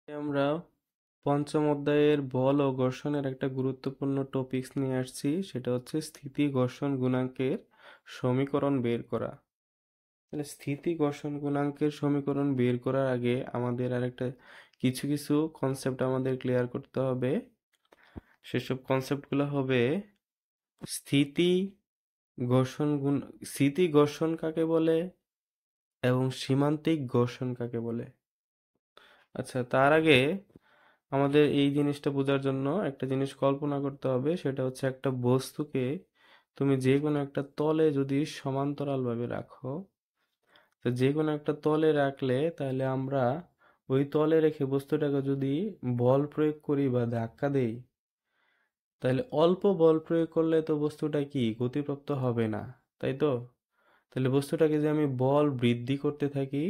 আমরা পঞ্চম অধ্যায়ের বল ও ঘর্ষণের একটা গুরুত্বপূর্ণ টপিকস নিয়ে আসছি, সেটা হচ্ছে স্থিতি ঘর্ষণ গুণাঙ্কের সমীকরণ বের করা। তাহলে স্থিতি ঘর্ষণ গুণাঙ্কের সমীকরণ বের করার আগে আমাদের আরেকটা কিছু কিছু কনসেপ্ট আমাদের ক্লিয়ার করতে হবে। সেসব কনসেপ্টগুলো হবে স্থিতি ঘর্ষণ গুণ স্থিতি ঘর্ষণ কাকে বলে এবং সীমান্তিক ঘর্ষণ কাকে বলে। আচ্ছা, তার আগে আমাদের এই জিনিসটা বোঝার জন্য একটা জিনিস কল্পনা করতে হবে, সেটা হচ্ছে একটা বস্তুকে তুমি যে কোনো একটা তলে যদি সমান্তরালভাবে রাখো, তো যে কোনো একটা তলে রাখলে তাহলে আমরা ওই তলে রেখে বস্তুটাকে যদি বল প্রয়োগ করি বা ধাক্কা দেই, তাহলে অল্প বল প্রয়োগ করলে তো বস্তুটা কি গতিপ্রাপ্ত হবে না, তাই তো? তাহলে বস্তুটাকে যে আমি বল বৃদ্ধি করতে থাকি,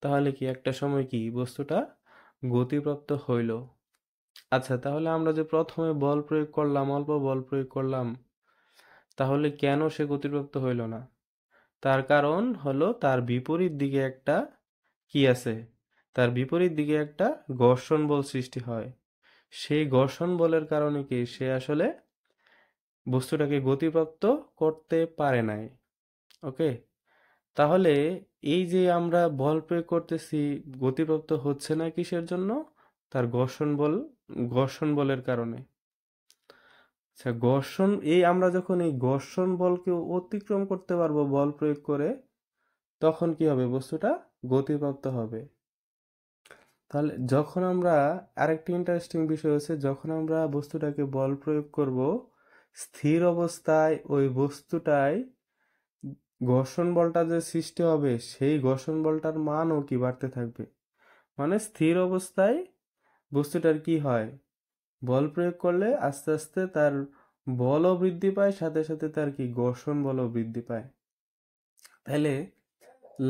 তাহলে কি একটা সময় কি বস্তুটা গতিপ্রাপ্ত হইল। আচ্ছা, তাহলে আমরা যে প্রথমে বল প্রয়োগ করলাম, অল্প বল প্রয়োগ করলাম, তাহলে কেন সে গতিপ্রাপ্ত হইল না? তার কারণ হলো তার বিপরীত দিকে একটা কি আছে, তার বিপরীত দিকে একটা ঘর্ষণ বল সৃষ্টি হয়। সেই ঘর্ষণ বলের কারণে কি সে আসলে বস্তুটাকে গতিপ্রাপ্ত করতে পারে নাই। ওকে, তাহলে এই যে আমরা বল প্রয়োগ করতেছি, গতিপ্রাপ্ত হচ্ছে না কিসের জন্য? তার ঘর্ষণ বলের কারণে। আচ্ছা, আমরা যখন এই ঘর্ষণ বলকে অতিক্রম করতে পারবো বল প্রয়োগ করে, তখন কি হবে? বস্তুটা গতিপ্রাপ্ত হবে। তাহলে যখন আমরা আরেকটি ইন্টারেস্টিং বিষয় হচ্ছে, যখন আমরা বস্তুটাকে বল প্রয়োগ করব স্থির অবস্থায়, ওই বস্তুটায় ঘর্ষণ বলটা যে সৃষ্টি হবে সেই ঘর্ষণ বলটার মানও কি বাড়তে থাকবে। মানে স্থির অবস্থায় বস্তুটার কি হয়, বল প্রয়োগ করলে আস্তে আস্তে তার বলও বৃদ্ধি পায়, সাথে সাথে তার কি ঘর্ষণ বলও বৃদ্ধি পায়। তাহলে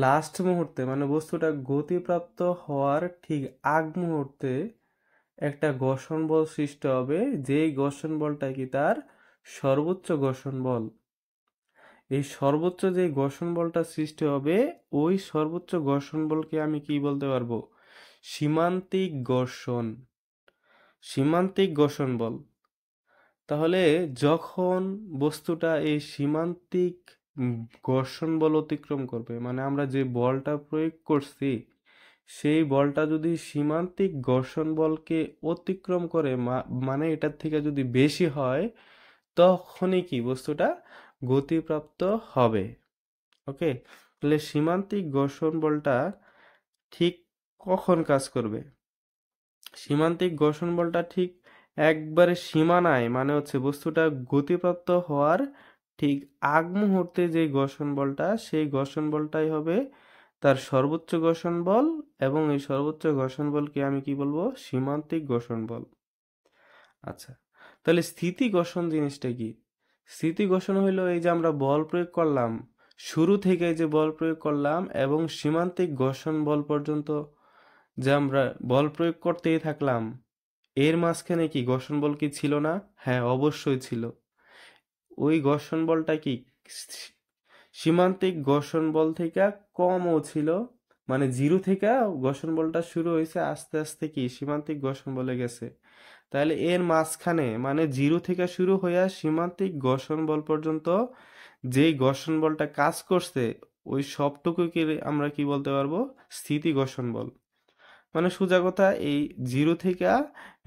লাস্ট মুহূর্তে মানে বস্তুটা গতিপ্রাপ্ত হওয়ার ঠিক আগ মুহূর্তে একটা ঘর্ষণ বল সৃষ্টি হবে, যেই ঘর্ষণ বলটা কি তার সর্বোচ্চ ঘর্ষণ বল। এই সর্বোচ্চ যে ঘর্ষণ বলটা সৃষ্টি হবে, ওই সর্বোচ্চ ঘর্ষণ বলকে আমি কি বলতে পারবো? সীমান্তিক ঘর্ষণ। সীমান্তিক ঘর্ষণ বল। তাহলে যখন বস্তুটা এই সীমান্তিক উম, ঘর্ষণ বল অতিক্রম করবে, মানে আমরা যে বলটা প্রয়োগ করছি সেই বলটা যদি সীমান্তিক ঘর্ষণ বলকে অতিক্রম করে, মানে এটার থেকে যদি বেশি হয়, তখনই কি বস্তুটা গতিপ্রাপ্ত হবে। ওকে, তাহলে সীমান্তিক ঘর্ষণ বলটা ঠিক কখন কাজ করবে? সীমান্তিক ঘর্ষণ বলটা ঠিক একবারে সীমানায়, মানে হচ্ছে বস্তুটা গতিপ্রাপ্ত হওয়ার ঠিক আগ মুহূর্তে যে ঘর্ষণ বলটা, সেই ঘর্ষণ বলটাই হবে তার সর্বোচ্চ ঘর্ষণ বল। এবং এই সর্বোচ্চ ঘর্ষণ বলকে আমি কি বলবো? সীমান্তিক ঘর্ষণ বল। আচ্ছা, তাহলে স্থিতি ঘর্ষণ জিনিসটা কি? স্থিতি ঘর্ষণ হইলো এই যে আমরা বল প্রয়োগ করলাম, শুরু থেকে যে বল প্রয়োগ করলাম এবং সীমান্তিক ঘর্ষণ বল পর্যন্ত যে আমরা বল প্রয়োগ করতেই থাকলাম, এর মাঝখানে কি ঘর্ষণ বল কি ছিল না? হ্যাঁ, অবশ্যই ছিল। ওই ঘর্ষণ বলটা কি সীমান্তিক ঘর্ষণ বল থেকে কমও ছিল। মানে জিরো থেকে ঘর্ষণ বলটা শুরু হয়েছে, আস্তে আস্তে কি সীমান্তিক ঘর্ষণ বলে গেছে। তাহলে এর মাঝখানে মানে জিরো থেকে শুরু হইয়া সীমান্তিক ঘর্ষণ বল পর্যন্ত যেই ঘর্ষণ বলটা কাজ করছে, ওই সবটুকুকে আমরা কি বলতে পারবো? স্থিতি ঘর্ষণ বল। মানে সোজা কথা, এই জিরো থেকে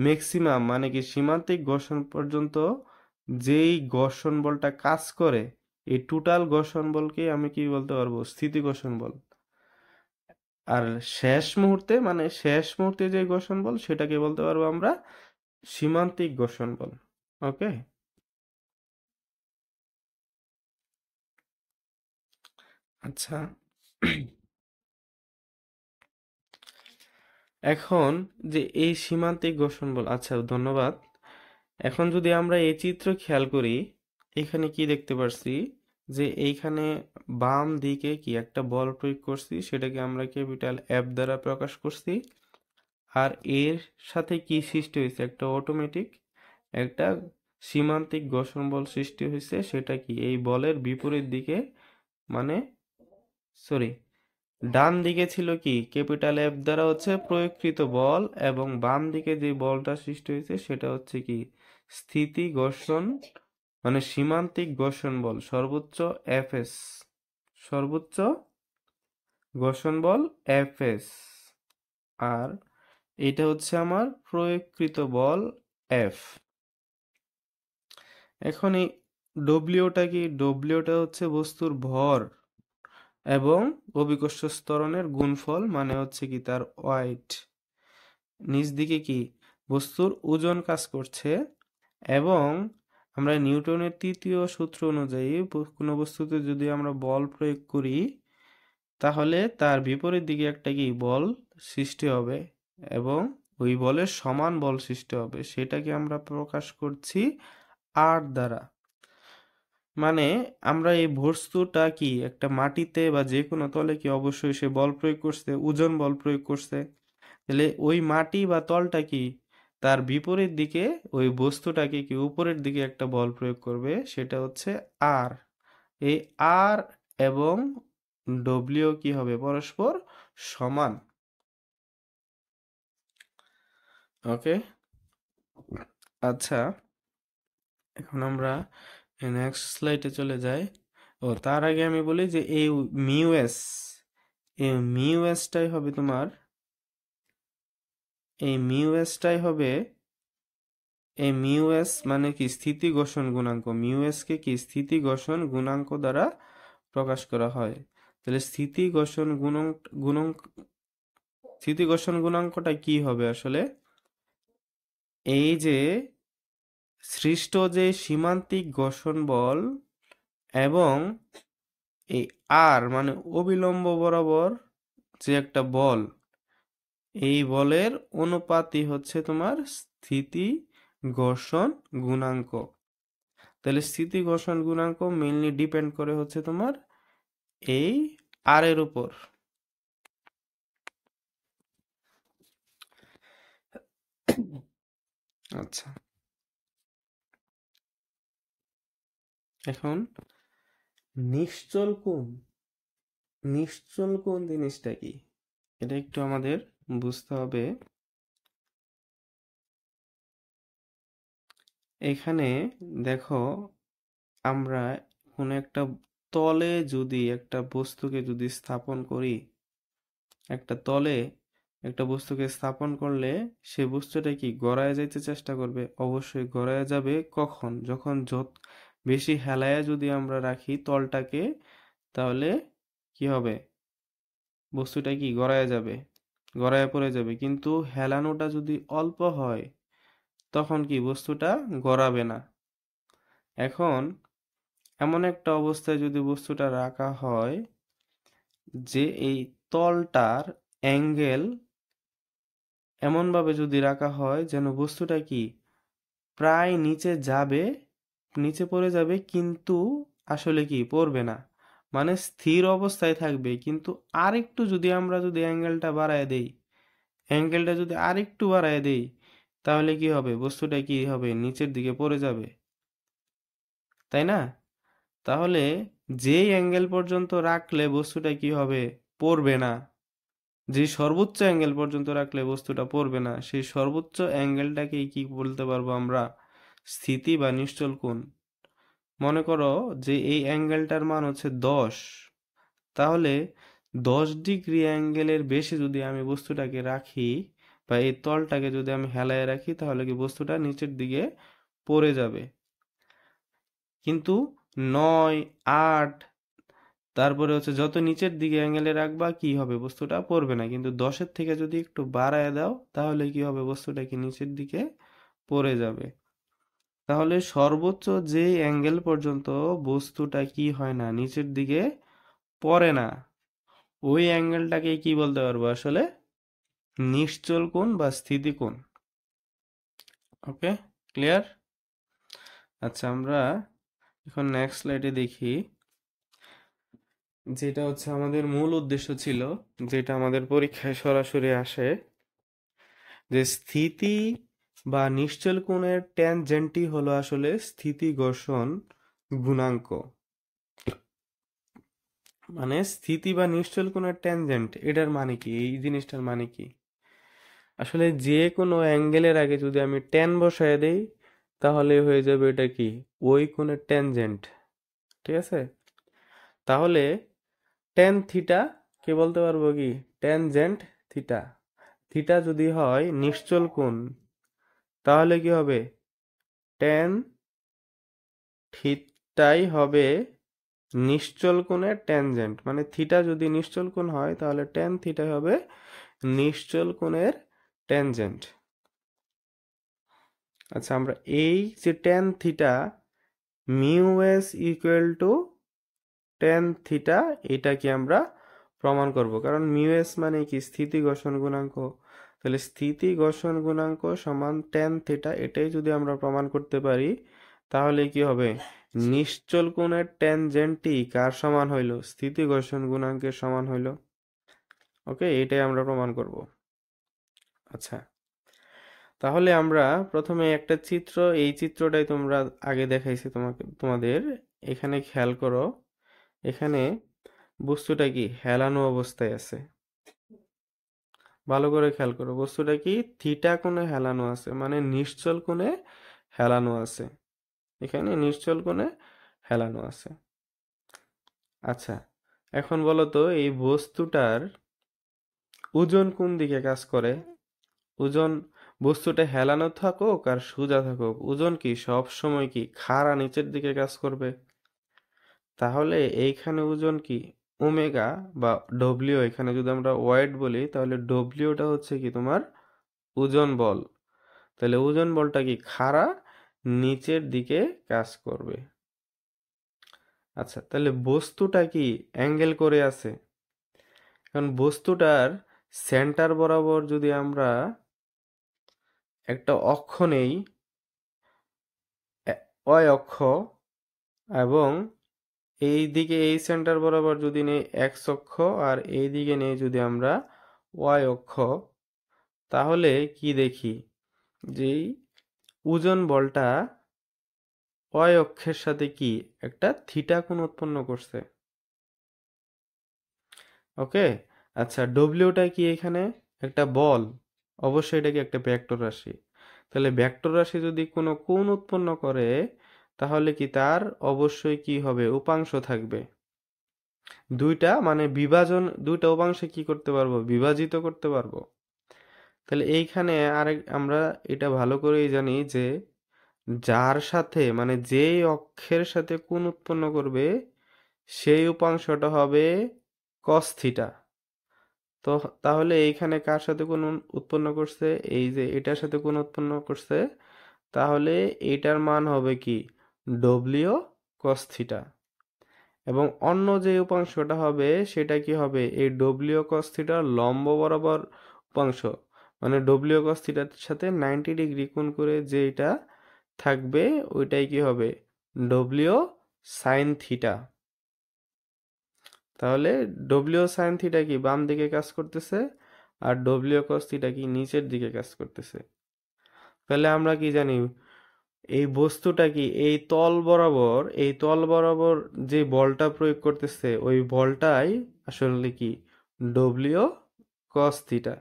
ম্যাক্সিমাম মানে কি সীমান্তিক ঘর্ষণ পর্যন্ত যেই ঘর্ষণ বলটা কাজ করে, এই টোটাল ঘর্ষণ বলকে আমি কি বলতে পারবো? স্থিতি ঘর্ষণ বল। আর শেষ মুহূর্তে যে ঘর্ষণ বল সেটাকে বলতে পারবো আমরা সীমান্তিক ঘর্ষণ বল। ওকে, আচ্ছা। এখন যে এই সীমান্তিক ঘর্ষণ বল, আচ্ছা ধন্যবাদ। এখন যদি আমরা এই চিত্র খেয়াল করি, এখানে কি দেখতে পারছি? যে এইখানে বাম দিকে কি একটা বল প্রয়োগ করছি, সেটাকে আমরা ক্যাপিটাল এফ দ্বারা প্রকাশ করছি। আর এর সাথে কি সৃষ্টি হয়েছে? একটা অটোমেটিক একটা সীমান্তিক ঘর্ষণ বল সৃষ্টি হয়েছে, সেটা কি এই বলের বিপরীত দিকে, মানে সরি, ডান দিকে ছিল কি ক্যাপিটাল এফ দ্বারা হচ্ছে প্রয়োগকৃত বল, এবং বাম দিকে যে বলটা সৃষ্টি হয়েছে সেটা হচ্ছে কি স্থিতি ঘর্ষণ মানে সীমান্তিক ঘর্ষণ বল, সর্বোচ্চ এফএস, সর্বোচ্চ ঘর্ষণ বল এফএস। আর এটা হচ্ছে আমার প্রয়োগকৃত বল এফ। এখন এই ডব্লিউটা কি, ডব্লিউটা হচ্ছে বস্তুর ভর এবং অভিকর্ষ ত্বরণের গুণফল, মানে হচ্ছে কি তার ওয়েট। নিচ দিকে কি বস্তুর ওজন কাজ করছে, এবং আমরা নিউটনের তৃতীয় সূত্র অনুযায়ী কোনো বস্তুতে যদি আমরা বল প্রয়োগ করি তাহলে তার বিপরীত দিকে একটা কি বল সৃষ্টি হবে, এবং ওই বলের সমান বল সৃষ্টি হবে, সেটাকে আমরা প্রকাশ করছি আর দ্বারা। মানে আমরা এই বস্তুটা কি একটা মাটিতে বা যে কোনো তলে কি অবশ্যই সে বল প্রয়োগ করছে, ওজন বল প্রয়োগ করছে, তাহলে ওই মাটি বা তলটা কি তার বিপরীত দিকে ওই বস্তুটাকে কি উপরের দিকে একটা বল প্রয়োগ করবে, সেটা হচ্ছে আর। এই আর এবং ডব্লিউ কি হবে পরস্পর সমান। ওকে, আচ্ছা এখন আমরা নেক্সট স্লাইডে চলে যাই। ও তার আগে আমি বলি যে এই মিউএস, এই মিউএসটাই হবে তোমার, এই মিউএসটাই হবে, এই মিউএস মানে কি স্থিতি ঘর্ষণ গুণাঙ্ক, মিউএস কে কি স্থিতি ঘর্ষণ গুণাঙ্ক দ্বারা প্রকাশ করা হয়। তাহলে স্থিতি ঘর্ষণ গুণাঙ্ক, স্থিতি ঘর্ষণ গুণাঙ্কটা কি হবে আসলে, এই যে সৃষ্ট যে সীমান্তিক ঘর্ষণ বল এবং এই আর মানে অবিলম্ব বরাবর যে একটা বল, এই বলের অনুপাতই হচ্ছে তোমার স্থিতি ঘর্ষণ গুণাঙ্ক। তাহলে স্থিতি ঘর্ষণ গুণাঙ্ক মেইনলি ডিপেন্ড করে হচ্ছে তোমার এই আর এর উপর। আচ্ছা, এখন নিশ্চল কোণ, নিশ্চল কোণ জিনিসটা কি এটা একটু আমাদের বুঝতে হবে। এখানে দেখো, আমরা কোনো একটা তলে যদি একটা বস্তুকে যদি স্থাপন করি, একটা তলে একটা বস্তুকে স্থাপন করলে সে বস্তুটা কি গড়ায় যাইতে চেষ্টা করবে, অবশ্যই গড়ায় যাবে। কখন? যখন যত বেশি হেলায়া যদি আমরা রাখি তলটাকে, তাহলে কি হবে, বস্তুটা কি গড়ায় যাবে, গড়ায় পড়ে যাবে। কিন্তু হেলানোটা যদি অল্প হয় তখন কি বস্তুটা গড়াবে না। এখন এমন একটা অবস্থায় যদি বস্তুটা রাখা হয় যে এই তলটার অ্যাঙ্গেল এমনভাবে যদি রাখা হয় যেন বস্তুটা কি প্রায় নিচে যাবে, নিচে পড়ে যাবে, কিন্তু আসলে কি পড়বে না, মানে স্থির অবস্থায় থাকবে। কিন্তু আরেকটু যদি আমরা যদি অ্যাঙ্গেলটা বাড়ায় দেই, অ্যাঙ্গেলটা যদি আরেকটু বাড়ায় দেই, তাহলে কি হবে, বস্তুটা কি হবে, নিচের দিকে পড়ে যাবে, তাই না? তাহলে যেই অ্যাঙ্গেল পর্যন্ত রাখলে বস্তুটা কি হবে, পড়বে না, যে সর্বোচ্চ অ্যাঙ্গেল পর্যন্ত রাখলে বস্তুটা পড়বে না, সেই সর্বোচ্চ অ্যাঙ্গেলটাকেই কি বলতে পারবো আমরা, স্থিতি বা নিশ্চল কোণ। মনে করো যে এই অ্যাঙ্গেলটার মান হচ্ছে 10, তাহলে 10 ডিগ্রি অ্যাঙ্গেলের বেশি যদি আমি বস্তুটাকে রাখি বা এই তলটাকে যদি আমি হেলায় রাখি, তাহলে কি বস্তুটা নিচের দিকে পড়ে যাবে। কিন্তু 9, 8, তারপরে হচ্ছে যত নিচের দিকে অ্যাঙ্গেলে রাখবা কি হবে, বস্তুটা পড়বে না। কিন্তু 10-এর থেকে যদি একটু বাড়ায় দাও তাহলে কি হবে, বস্তুটা কি নিচের দিকে পড়ে যাবে। তাহলে সর্বোচ্চ যে অ্যাঙ্গেল পর্যন্ত বস্তুটা কি হয় না, নিচের দিকে পড়ে না, ওই অ্যাঙ্গেলটাকে কি বলতে পারবো আসলে, নিশ্চল কোণ বা স্থিতি কোণ। ওকে, ক্লিয়ার? আচ্ছা, আমরা এখন নেক্সট স্লাইডে দেখি, যেটা হচ্ছে আমাদের মূল উদ্দেশ্য ছিল, যেটা আমাদের পরীক্ষায় সরাসরি আসে, যে স্থিতি বা নিশ্চল কোণের ট্যানজেন্টই হলো আসলে স্থিতি ঘর্ষণ গুণাঙ্ক। মানে স্থিতি বা নিশ্চল কোণের ট্যানজেন্ট এটার মানে কি, এই জিনিসটার মানে কি? আসলে যে কোনো অ্যাঙ্গেলের আগে যদি আমি ট্যান বসায় দেই তাহলে হয়ে যাবে এটা কি, ওই কোণের ট্যানজেন্ট। ঠিক আছে, তাহলে ট্যান থিটা কে বলতে পারবো কি, ট্যানজেন্ট থিটা। থিটা যদি হয় নিশ্চল কোণ তাহলে কি হবে, ট্যান থিটাই হবে নিশ্চল কোণের ট্যানজেন্ট। মানে থিটা যদি নিশ্চল কোণ হয় তাহলে ট্যান থিটা হবে নিশ্চল কোণের ট্যানজেন্ট। আচ্ছা, আমরা এই যে tan theta mu S equal two tan theta, এটা কি আমরা প্রমাণ করব, কারণ মিউ এস মানে কি, স্থিতি ঘর্ষণ গুণাঙ্ক। তাহলে স্থিতি ঘর্ষণ গুণাঙ্ক সমান ট্যান থিটা, এটাই যদি আমরা প্রমাণ করতে পারি তাহলে কি হবে, নিশ্চল কোণের ট্যানজেন্টটি কার সমান হইল, স্থিতি ঘর্ষণ গুণাঙ্কের সমান হইল। ওকে, এটাই আমরা প্রমাণ করব। আচ্ছা, তাহলে আমরা প্রথমে একটা চিত্র, এই চিত্রটাই তোমরা আগে দেখাইছি তোমাদের। এখানে খেয়াল করো, এখানে বস্তুটা কি হেলানো অবস্থায় আছে। ভালো করে খেয়াল করো, বস্তুটা কি থিটা কোণে হেলানো আছে, মানে নিশ্চল কোণে হেলানো আছে। এখানে নিশ্চল কোণে হেলানো আছে। আচ্ছা, এখন বলো তো এই বস্তুটার ওজন কোন দিকে কাজ করে? ওজন, বস্তুটা হেলানো থাকুক আর সোজা থাকুক, ওজন কি সব সময় কি খাড়া নিচের দিকে কাজ করবে? তাহলে এইখানে ওজন কি ওমেগা বা ডব্লিউ, এখানে যদি আমরা ওয়েট বলি তাহলে ডব্লিউটা হচ্ছে কি তোমার ওজন বল। তাহলে ওজন বলটা কি খাড়া নিচের দিকে কাজ করবে। আচ্ছা, তাহলে বস্তুটা কি অ্যাঙ্গেল করে আছে? কারণ বস্তুটার সেন্টার বরাবর যদি আমরা একটা অক্ষ নেই, অয় অক্ষ, এবং এই দিকে এই সেন্টার বরাবর যদি নেই এক্স অক্ষ, আর এই দিকে নেই যদি আমরা ওয়াই অক্ষ, তাহলে কি দেখি, যেই ওজন বলটা ওয়াই অক্ষের সাথে কি একটা থিটা কোণ উৎপন্ন করছে। ওকে, আচ্ছা, ডব্লিউটা কি এখানে একটা বল, অবশ্যই এটা কি একটা ভেক্টর রাশি। তাহলে ভেক্টর রাশি যদি কোনো কোণ উৎপন্ন করে তাহলে কি তার অবশ্যই কি হবে, উপাংশ থাকবে। দুইটা মানে বিভাজন, দুইটা উপাংশে কি করতে পারবো, বিভাজিত করতে পারবো। তাহলে এইখানে আরেক আমরা এটা ভালো করেই জানি যে যার সাথে মানে যেই অক্ষের সাথে কোণ উৎপন্ন করবে সেই উপাংশটা হবে কস থিটা। তো তাহলে এইখানে কার সাথে কোণ উৎপন্ন করছে, এই যে এটার সাথে কোণ উৎপন্ন করছে, তাহলে এটার মান হবে কি ডব্লিউ কস থিটা। এবং অন্য যে উপাংশটা হবে সেটা কি হবে, এই ডব্লিউ কস থিটার লম্ব বরাবর উপাংশ, মানে ডব্লিউ কস থিটার সাথে 90 ডিগ্রি কোণ করে যে এটা থাকবে ওইটাই কি হবে, ডব্লিউ সাইন থিটা। তাহলে ডব্লিউ সাইন থিটা কি বাম দিকে কাজ করতেছে, আর ডব্লিউ কস থিটা কি নিচের দিকে কাজ করতেছে। তাহলে আমরা কি জানি, এই বস্তুটা কি এই তল বরাবর যে বলটা প্রয়োগ করতেছে ওই বলটাই আসলে কি ডব্লিউ কস থিটা।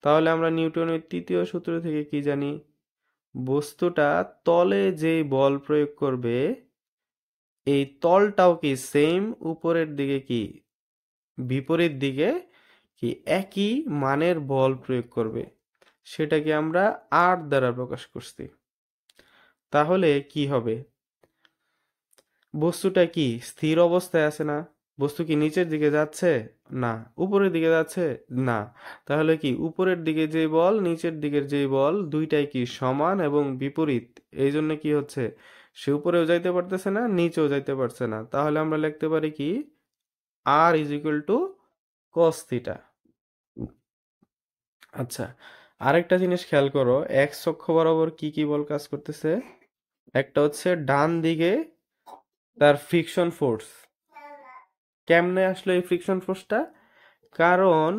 তাহলে আমরা নিউটনের তৃতীয় সূত্র থেকে কি জানি, বস্তুটা তলে যে বল প্রয়োগ করবে এই তলটাও কি সেম উপরের দিকে কি বিপরীত দিকে কি একই মানের বল প্রয়োগ করবে। সেটাকে আমরা আর দ্বারা প্রকাশ করছি। তাহলে কি হবে, বস্তুটা কি স্থির অবস্থায় আছে না, বস্তু কি নিচের দিকে যাচ্ছে, না উপরের দিকে যাচ্ছে, না। তাহলে কি উপরের দিকে যে বল নিচের দিকের যে বল দুইটাই কি সমান এবং বিপরীত, এই জন্য কি হচ্ছে, সে উপরেও যাইতে পারতেছে না নিচেও যাইতে পারছে না। তাহলে আমরা লিখতে পারি কি R is equal to cos theta. আচ্ছা, আরেকটা জিনিস খেয়াল করো, এক্স অক্ষ বরাবর কি কি বল কাজ করতেছে। একটা হচ্ছে ডান দিকে তার ফ্রিকশন ফোর্স। কেমনে আসলো এই ফ্রিকশন ফোর্সটা, কারণ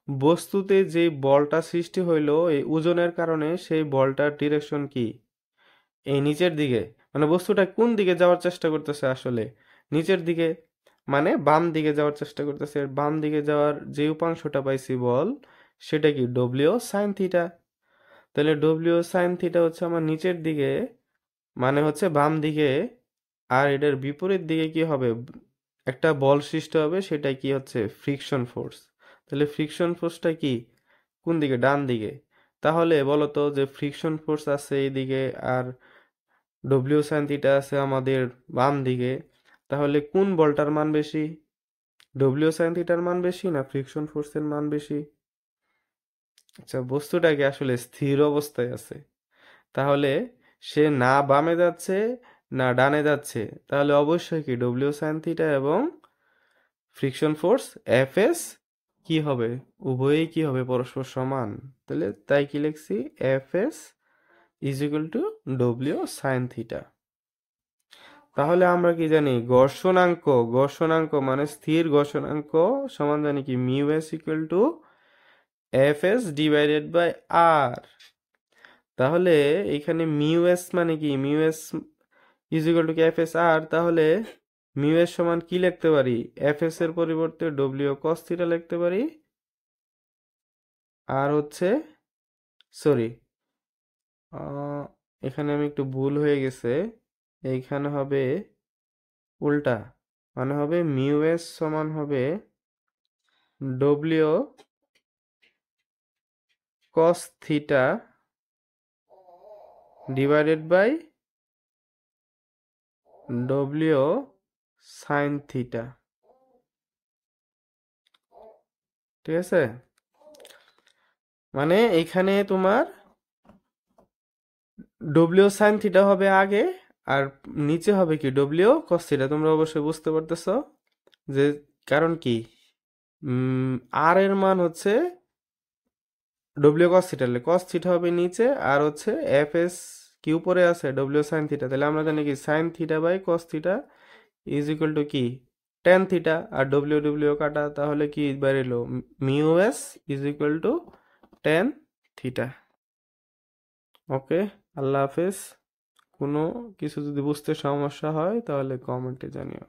বস্তুতে যে বলটা সৃষ্টি হইলো এই ওজনের কারণে সেই বলটার ডিরেকশন কি এই নিচের দিকে, মানে বস্তুটা কোন দিকে যাওয়ার চেষ্টা করতেছে আসলে নিচের দিকে। মানে বাম দিকে যাওয়ার চেষ্টা করতেছে, আর বাম দিকে যাওয়ার যে উপাংশটা পাইছি বল, সেটা কি ডব্লিউ সাইন থিটা। তাহলে ডব্লিউ সাইন থিটা হচ্ছে আমার নিচের দিকে, মানে হচ্ছে বাম দিকে, আর এটার বিপরীত দিকে কি হবে, একটা বল সৃষ্টি হবে, সেটা কি হচ্ছে ফ্রিকশন ফোর্স। তাহলে ফ্রিকশন ফোর্সটা কি কোন দিকে, ডান দিকে। তাহলে বলো তো যে ফ্রিকশন ফোর্স আছে এইদিকে আর ডব্লিউ সাইন থিটা আছে আমাদের বাম দিকে, তাহলে কোন বলটার মান বেশি, ডব্লিউ সাইন থিটার মান বেশি না ফ্রিকশন ফোর্সের মান বেশি? আচ্ছা, বস্তুটা কি আসলে স্থির অবস্থায় আছে, তাহলে সে না বামে যাচ্ছে না ডানে যাচ্ছে, তাহলে অবশ্যই কি ডব্লিউ সাইন থিটা এবং ফ্রিকশন ফোর্স এফ এস কি হবে, উভয়ই কি হবে পরস্পর সমান। তাহলে তাই কি লিখছি, F S is equal two W sine theta. তাহলে আমরা কি জানি, ঘর্ষণাঙ্ক, ঘর্ষণাঙ্ক মানে স্থির ঘর্ষণাঙ্ক সমান জানি কি mu S equal to F S divided by R. তাহলে এখানে মিউ এস মানে কি, mu S is equal to F S R, তাহলে মিউ এস সমান কি লিখতে পারি, এফ এস এর পরিবর্তে ডব্লিউ কস থিটা লিখতে পারি, আর হচ্ছে সরি, এখানে আমি একটু ভুল হয়ে গেছে, এইখানে হবে উল্টা, মানে হবে মিউ এস সমান হবে W cos theta divided by W sine theta. ঠিক আছে, মানে এখানে তোমার ডব্লিউ সাইন থিটা হবে আগে, আর নিচে হবে কি ডব্লিউ কস থিটা। তোমরা অবশ্যই বুঝতে পারতেছো যে কারণ কি, আর এর মান হচ্ছে W cos theta, cos theta হবে নিচে, আর হচ্ছে এফ এস কি উপরে আছে ডব্লিউ সাইন থিটা। তাহলে আমরা জানি কি sine theta by cos theta is equal to কি টেন থিটা, আর ডব্লিউ ডব্লিউ কাটা, তাহলে কি বেরিলো mu S is equal to tan theta. Okay, আল্লাহ হাফেজ। কোনো কিছু যদি বুঝতে সমস্যা হয় তাহলে কমেন্টে জানিও।